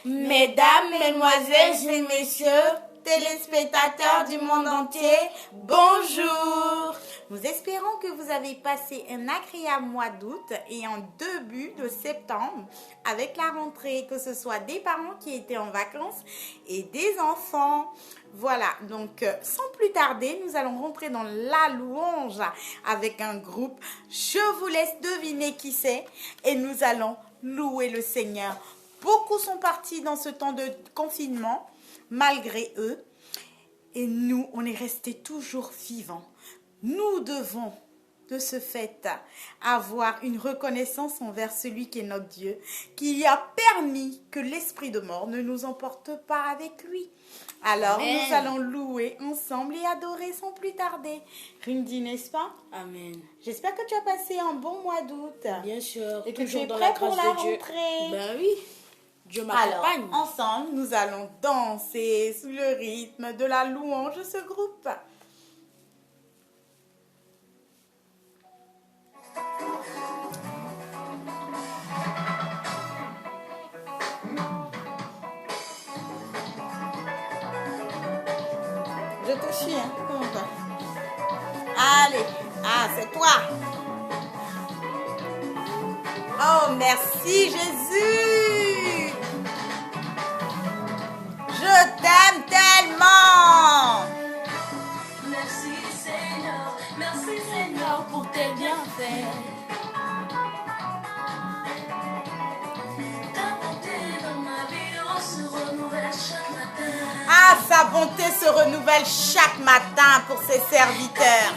Mesdames, mesdemoiselles et messieurs, téléspectateurs du monde entier, bonjour. Nous espérons que vous avez passé un agréable mois d'août et un début de septembre avec la rentrée, que ce soit des parents qui étaient en vacances et des enfants. Voilà, donc sans plus tarder, nous allons rentrer dans la louange avec un groupe. Je vous laisse deviner qui c'est et nous allons louer le Seigneur. Beaucoup sont partis dans ce temps de confinement, malgré eux. Et nous, on est restés toujours vivants. Nous devons, de ce fait, avoir une reconnaissance envers celui qui est notre Dieu, qui a permis que l'esprit de mort ne nous emporte pas avec lui. Alors, Amen. Nous allons louer ensemble et adorer sans plus tarder. Rindy, n'est-ce pas? Amen. J'espère que tu as passé un bon mois d'août. Bien sûr. Et que tu es prêt pour la rentrée. Ben oui. Dieu m'accompagne. Alors, ensemble, nous allons danser sous le rythme de la louange de ce groupe. Je te suis, hein? Comment on va? Allez, c'est toi. Oh, merci Jésus. Je t'aime tellement. Merci Seigneur pour tes bienfaits. Ta bonté dans ma vie se renouvelle chaque matin. Sa bonté se renouvelle chaque matin pour ses serviteurs.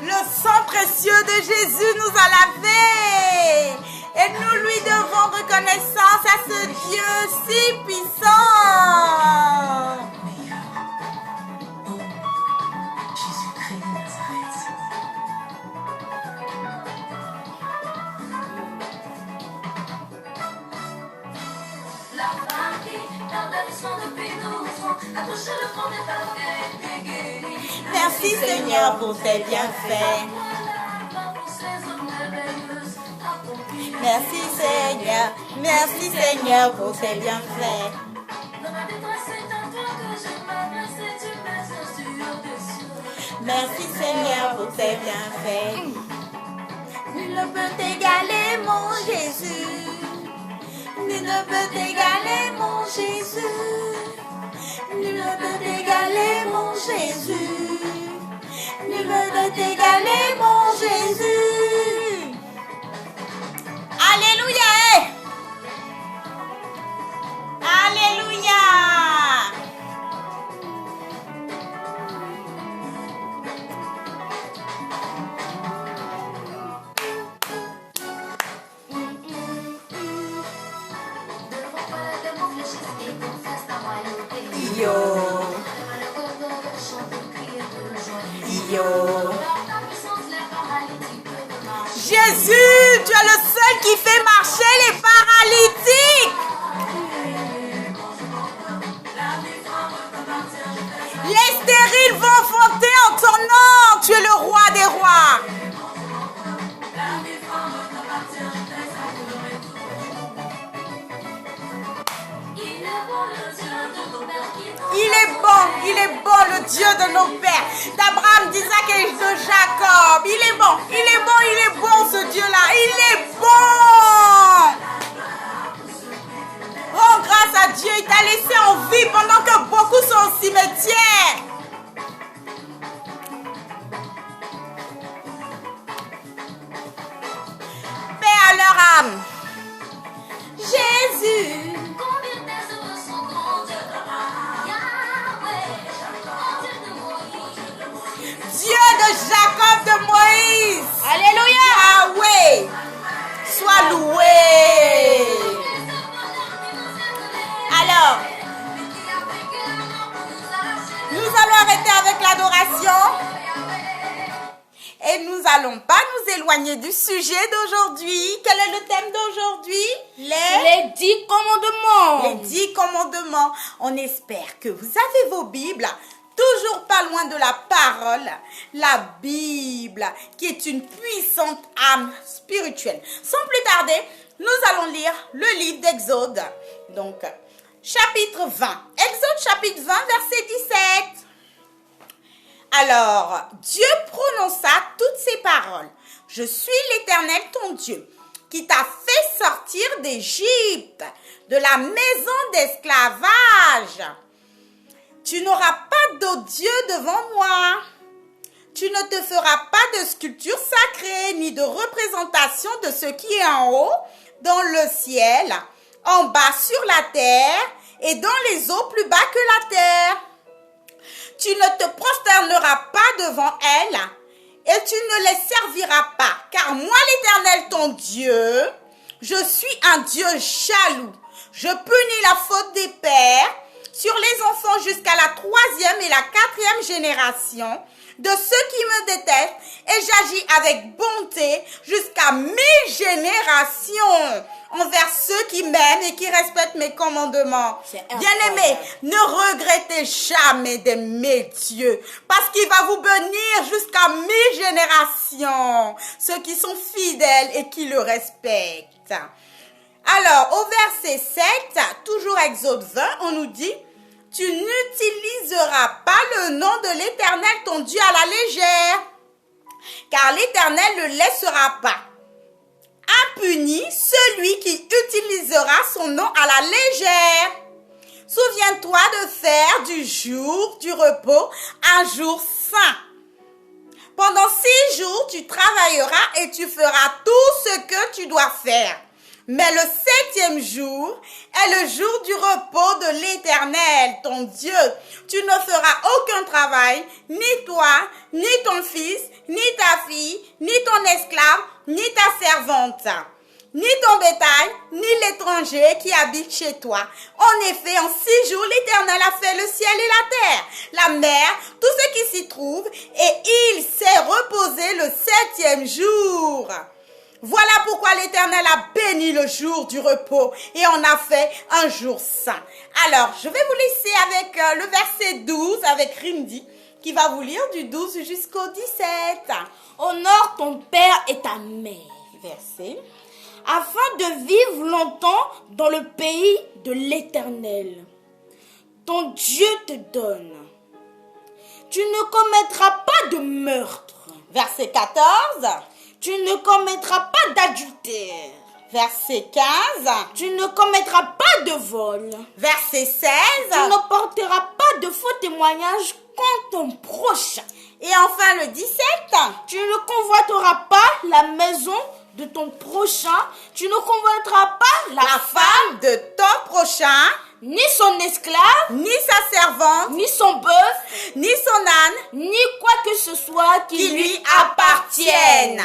Le sang précieux de Jésus nous a lavés. Et nous lui devons reconnaissance à ce Dieu si puissant. Merci Seigneur pour tes bienfaits. Merci Seigneur pour tes bienfaits. Merci Seigneur pour tes bienfaits. Nul ne peut t'égaler mon Jésus. Nul ne peut t'égaler mon Jésus. Nul ne peut t'égaler mon Jésus. Nul ne peut t'égaler mon Jésus. Alléluia. Alléluia. Jésus, tu es le seul qui fait marcher les paralytiques. Les stériles vont enfanter en ton nom. Tu es le roi des rois. Il est bon le Dieu de nos pères, d'Abraham, d'Isaac et de Jacob. Il est bon ce Dieu-là, il est bon. Oh, grâce à Dieu, il t'a laissé en vie pendant que beaucoup sont au cimetière. Paix à leur âme. Jésus. Dieu de Jacob, de Moïse. Alléluia. Yahweh, sois loué. Alors, nous allons arrêter avec l'adoration. Et nous n'allons pas nous éloigner du sujet d'aujourd'hui. Quel est le thème d'aujourd'hui? Les 10 commandements. Les 10 commandements. On espère que vous avez vos Bibles. Toujours pas loin de la parole, la Bible, qui est une puissante âme spirituelle. Sans plus tarder, nous allons lire le livre d'Exode. Donc, chapitre 20. Exode chapitre 20, verset 17. Alors, Dieu prononça toutes ces paroles. Je suis l'Éternel ton Dieu, qui t'a fait sortir d'Égypte, de la maison d'esclavage. Tu n'auras pas d'autre Dieu devant moi. Tu ne te feras pas de sculpture sacrée, ni de représentation de ce qui est en haut, dans le ciel, en bas sur la terre, et dans les eaux plus bas que la terre. Tu ne te prosterneras pas devant elles, et tu ne les serviras pas, car moi l'Éternel ton Dieu, je suis un Dieu jaloux. Je punis la faute des pères sur les enfants jusqu'à la 3e et la 4e génération de ceux qui me détestent, et j'agis avec bonté jusqu'à 1000 générations envers ceux qui m'aiment et qui respectent mes commandements. Bien-aimés, ne regrettez jamais d'aimer Dieu, parce qu'il va vous bénir jusqu'à 1000 générations, ceux qui sont fidèles et qui le respectent. Alors, au verset 7, toujours Exode 20, on nous dit: tu n'utiliseras pas le nom de l'Éternel ton Dieu à la légère, car l'Éternel ne laissera pas impuni celui qui utilisera son nom à la légère. Souviens-toi de faire du jour du repos un jour saint. Pendant 6 jours, tu travailleras et tu feras tout ce que tu dois faire. Mais le 7e jour est le jour du repos de l'Éternel, ton Dieu. Tu ne feras aucun travail, ni toi, ni ton fils, ni ta fille, ni ton esclave, ni ta servante, ni ton bétail, ni l'étranger qui habite chez toi. En effet, en 6 jours, l'Éternel a fait le ciel et la terre, la mer, tout ce qui s'y trouve, et il s'est reposé le 7e jour. Voilà pourquoi l'Éternel a béni le jour du repos et en a fait un jour saint. Alors, je vais vous laisser avec le verset 12 avec Rimdi qui va vous lire du 12 jusqu'au 17. Honore ton père et ta mère, Verset. afin de vivre longtemps dans le pays de l'Éternel. Ton Dieu te donne. Tu ne commettras pas de meurtre. Verset 14. Tu ne commettras pas d'adultère. Verset 15. Tu ne commettras pas de vol. Verset 16. Tu ne porteras pas de faux témoignages contre ton prochain. Et enfin le 17. Tu ne convoiteras pas la maison de ton prochain. Tu ne convoiteras pas La femme de ton prochain, ni son esclave, ni sa servante, ni son bœuf, ni son âne, ni quoi que ce soit qui lui appartiennent.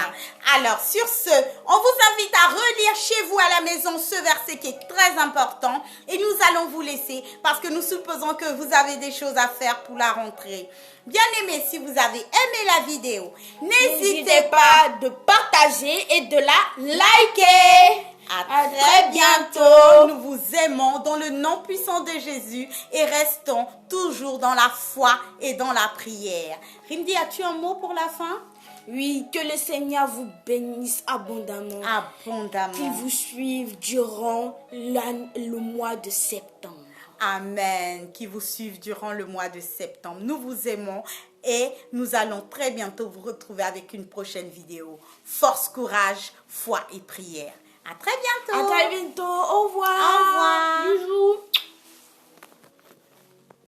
Alors, sur ce, on vous invite à relire chez vous à la maison ce verset qui est très important. Et nous allons vous laisser parce que nous supposons que vous avez des choses à faire pour la rentrée. Bien aimé, si vous avez aimé la vidéo, n'hésitez pas. de partager et de la liker. À très bientôt. Nous vous aimons dans le nom puissant de Jésus et restons toujours dans la foi et dans la prière. Rimdi, as-tu un mot pour la fin? Oui, que le Seigneur vous bénisse abondamment. Abondamment. Qu'il vous suive durant le mois de septembre. Amen. Qui vous suive durant le mois de septembre. Nous vous aimons et nous allons très bientôt vous retrouver avec une prochaine vidéo. Force, courage, foi et prière. À très bientôt. À très bientôt. Au revoir.